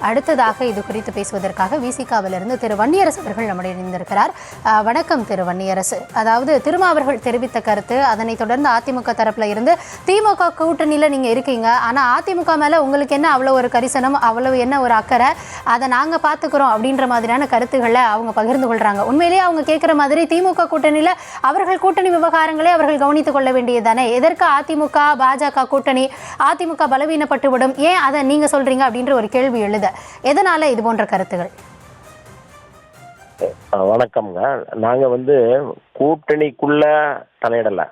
அடுத்ததாக இது குறித்து பேசுவதற்காக விசிகாவிலிருந்து திரு வன்னியரசு அவர்கள் நம்முடைய இணைந்திருக்கிறார். வணக்கம் திரு வன்னியரசு. அதாவது திருமாவர்கள் தெரிவித்த கருத்து, அதனை தொடர்ந்து அதிமுக தரப்புல இருந்து திமுக கூட்டணியில நீங்க இருக்கீங்க, ஆனா அதிமுக மேல உங்களுக்கு என்ன அவ்வளவு ஒரு கரிசனம், அவ்வளவு என்ன ஒரு அக்கறை, அதை நாங்க பாத்துக்கிறோம் அப்படின்ற மாதிரியான கருத்துக்களை அவங்க பகிர்ந்து கொள்றாங்க. உண்மையிலேயே அவங்க கேட்கிற மாதிரி திமுக கூட்டணியில அவர்கள் கூட்டணி விவகாரங்களை அவர்கள் கவனித்துக் கொள்ள வேண்டியதுதானே? எதற்கு அதிமுக பாஜக கூட்டணி, அதிமுக பலவீனப்பட்டுவிடும், ஏன் அதை நீங்க சொல்றீங்க அப்படின்ற ஒரு கேள்வி எழுத, எதனால இது போன்ற கருத்துகள்? வணக்கம்ங்க. நாங்க கூட்டணிக்குள்ள தலையிடல.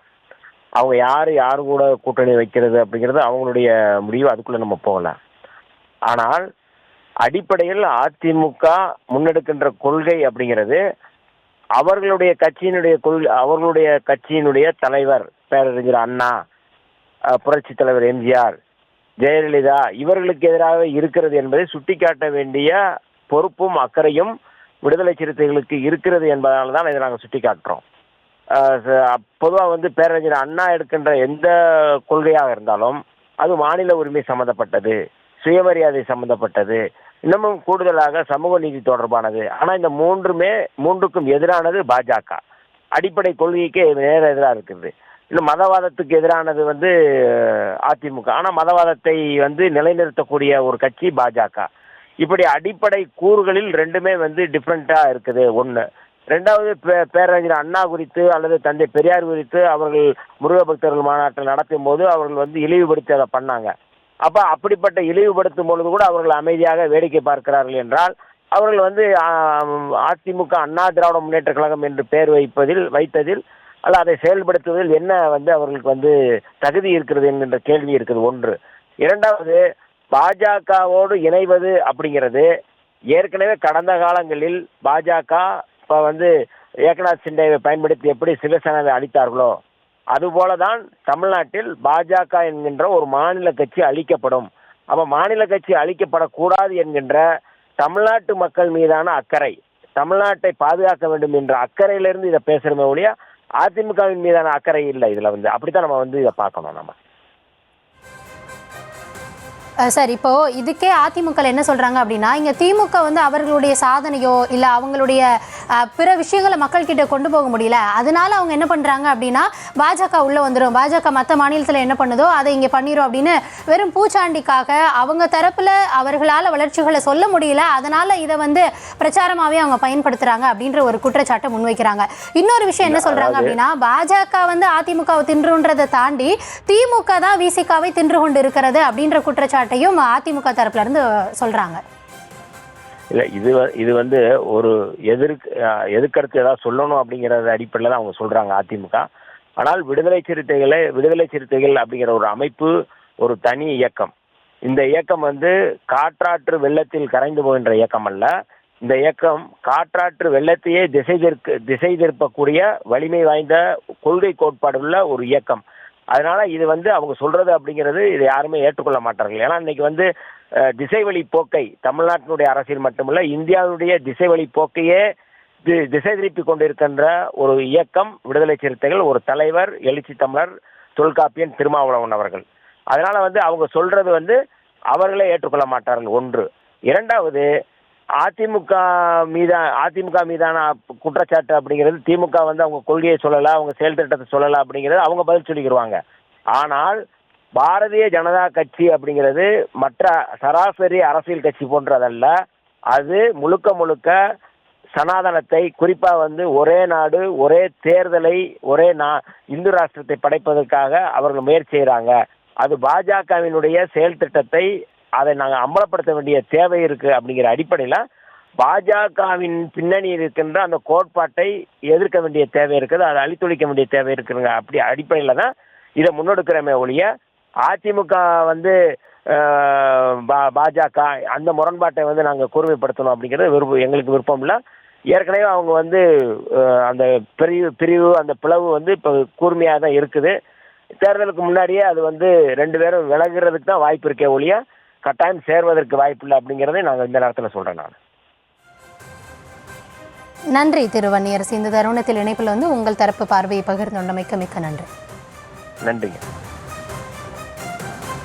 அவங்க யாரு கூட கூட்டணி வைக்கிறது அப்படிங்கிறது அவங்களுடைய முடிவு, அதுக்குள்ள நம்ம போகல. ஆனால் அடிப்படையில் அதிமுக முன்னெடுக்கின்ற கொள்கை அப்படிங்கிறது அவர்களுடைய கட்சியினுடைய தலைவர் பேரறிஞர் அண்ணா, புரட்சி தலைவர் எம்ஜிஆர், ஜெயலலிதா இவர்களுக்கு எதிராக இருக்கிறது என்பதை சுட்டிக்காட்ட வேண்டிய பொறுப்பும் அக்கறையும் விடுதலை சிறுத்தைகளுக்கு இருக்கிறது என்பதனால தான் இதை நாங்கள் சுட்டி காட்டுறோம். பொதுவாக பேரறிஞர் அண்ணா எடுக்கின்ற எந்த கொள்கையாக இருந்தாலும் அது மாநில உரிமை சம்பந்தப்பட்டது, சுயமரியாதை சம்பந்தப்பட்டது, இன்னமும் கூடுதலாக சமூக நீதி தொடர்பானது. ஆனால் இந்த மூன்றுக்கும் எதிரானது பாஜக. அடிப்படை கொள்கைக்கு நேர எதிராக இருக்குது. இன்னும் மதவாதத்துக்கு எதிரானது அதிமுக. ஆனால் மதவாதத்தை நிலைநிறுத்தக்கூடிய ஒரு கட்சி பாஜக. இப்படி அடிப்படை கூறுகளில் ரெண்டுமே டிஃப்ரெண்ட்டாக இருக்குது. ஒன்று. ரெண்டாவது, பேரறிஞர் அண்ணா குறித்து அல்லது தந்தை பெரியார் குறித்து அவர்கள் முருக பக்தர்கள் மாநாட்டில் நடத்தும் போது அவர்கள் இழிவுபடுத்தி அதை பண்ணாங்க. அப்போ அப்படிப்பட்ட இழிவுபடுத்தும் பொழுது கூட அவர்கள் அமைதியாக வேடிக்கை பார்க்கிறார்கள் என்றால் அவர்கள் அதிமுக அண்ணா திராவிட முன்னேற்ற கழகம் என்று பெயர் வைத்ததில் அல்ல அதை செயல்படுத்துவதில் என்ன அவர்களுக்கு தகுதி இருக்கிறது என்கின்ற கேள்வி இருக்குது. ஒன்று. இரண்டாவது, பாஜகவோடு இணைவது அப்படிங்கிறது ஏற்கனவே கடந்த காலங்களில் பாஜக இப்போ ஏக்நாத் சிண்டேவை பயன்படுத்தி எப்படி சிவசேனாவை அழித்தார்களோ அதுபோல தான் தமிழ்நாட்டில் பாஜக என்கின்ற ஒரு மாநில கட்சி அழிக்கப்படும். அப்போ மாநில கட்சி அழிக்கப்படக்கூடாது என்கின்ற தமிழ்நாட்டு மக்கள் மீதான அக்கறை, தமிழ்நாட்டை பாதுகாக்க வேண்டும் என்ற அக்கறையிலிருந்து இதை பேசுகிறோமே ஒழிய அதிமுகவின் மீதான அக்கறை இல்லை. இதில் அப்படித்தான் நம்ம இதை பார்க்கணும். நம்ம சார், இப்போ இதுக்கே அதிமுக என்ன சொல்றாங்க அப்படின்னா, இங்க திமுக அவர்களுடைய சாதனையோ இல்ல அவங்களுடைய பிற விஷயங்களை மக்கள் கிட்ட கொண்டு போக முடியல, அதனால அவங்க என்ன பண்றாங்க அப்படின்னா பாஜக உள்ள வந்துடும், பாஜக மற்ற மாநிலத்தில் என்ன பண்ணுதோ அதை இங்க பண்ணிரும் அப்படின்னு வெறும் பூச்சாண்டிக்காக அவங்க தரப்புல அவர்களால் வளர்ச்சிகளை சொல்ல முடியல, அதனால இதை பிரச்சாரமாவே அவங்க பயன்படுத்துறாங்க அப்படின்ற ஒரு குற்றச்சாட்டை முன்வைக்கிறாங்க. இன்னொரு விஷயம் என்ன சொல்றாங்க அப்படின்னா, பாஜக அதிமுகவை தின்றுன்றதை தாண்டி திமுக தான் விசிகாவை தின்று கொண்டு இருக்கிறது அப்படின்ற குற்றச்சாட்டு அதிமுக தரப்புல இருந்து சொல்றாங்க. இல்ல, இது ஒரு எதிர்கருத்து ஏதாவது சொல்லணும் அப்படிங்கிற அடிப்படையில் தான் அவங்க சொல்றாங்க அதிமுக. ஆனால் விடுதலை சிறுத்தைகள் அப்படிங்கிற ஒரு அமைப்பு ஒரு தனி இயக்கம். இந்த இயக்கம் காற்றாற்று வெள்ளத்தில் கரைந்து போகின்ற இயக்கம் அல்ல. இந்த இயக்கம் காற்றாற்று வெள்ளத்தையே திசை திருப்பக்கூடிய வலிமை வாய்ந்த கொள்கை கோட்பாடுள்ள ஒரு இயக்கம். அதனால இது அவங்க சொல்றது அப்படிங்கிறது இதை யாருமே ஏற்றுக்கொள்ள மாட்டார்கள். ஏன்னா இன்னைக்கு திசைவழி போக்கை தமிழ்நாட்டினுடைய அரசியல் மட்டுமல்ல இந்தியாவுடைய திசைவழி போக்கையே திசை திருப்பி கொண்டிருக்கின்ற ஒரு இயக்கம் விடுதலை சிறுத்தைகள். ஒரு தலைவர் எழுச்சி தமிழர் தொல்காப்பியன் திருமாவளவன் அவர்கள். அதனால அவங்க சொல்றது அவர்களே ஏற்றுக்கொள்ள மாட்டார்கள். ஒன்று. இரண்டாவது, அதிமுக மீதான குற்றச்சாட்டு அப்படிங்கிறது திமுக அவங்க கொள்கையை சொல்லலை, அவங்க செயல் திட்டத்தை சொல்லலை அப்படிங்கிறது அவங்க பதில் சொல்லிக்கிடுவாங்க. ஆனால் பாரதிய ஜனதா கட்சி அப்படிங்கிறது மற்ற சராசரி அரசியல் கட்சி போன்றதல்ல. அது முழுக்க சனாதனத்தை, குறிப்பாக ஒரே நாடு ஒரே தேர்தலை இந்து ராஷ்டிரத்தை படைப்பதற்காக அவர்கள் முயற்சி செய்கிறாங்க. அது பாஜகவினுடைய செயல் திட்டத்தை அதை நாங்கள் அமலப்படுத்த வேண்டிய தேவை இருக்குது. அப்படிங்கிற அடிப்படையில் பாஜகவின் பின்னணி இருக்கின்ற அந்த கோட்பாட்டை எதிர்க்க வேண்டிய தேவை இருக்குது, அதை அழித்தொழிக்க வேண்டிய தேவை இருக்குதுங்க. அப்படி அடிப்படையில் தான் இதை முன்னெடுக்கிறோமே ஒழிய அதிமுக பாஜக அந்த முரண்பாட்டை நாங்கள் கூர்மைப்படுத்தணும் அப்படிங்கிறது எங்களுக்கு விருப்பம் இல்லை. ஏற்கனவே அவங்க அந்த பிரிவு அந்த பிளவு இப்போ கூர்மையாக தான் இருக்குது. தேர்தலுக்கு முன்னாடியே அது ரெண்டு பேரும் விலகுறதுக்கு தான் வாய்ப்பு இருக்கே ஒழிய கட்டாயம் சேர்வதற்கு வாய்ப்பில்லை அப்படிங்கிறதை நாங்கள் இந்த நேரத்தில் சொல்கிறேன். நான் நன்றி திரு வன்னியரசு. இந்த தருணத்தில் இணைப்பில் உங்கள் தரப்பு பார்வையை பகிர்ந்து கொண்டமைக்கு மிக்க நன்றி. நன்றிங்க.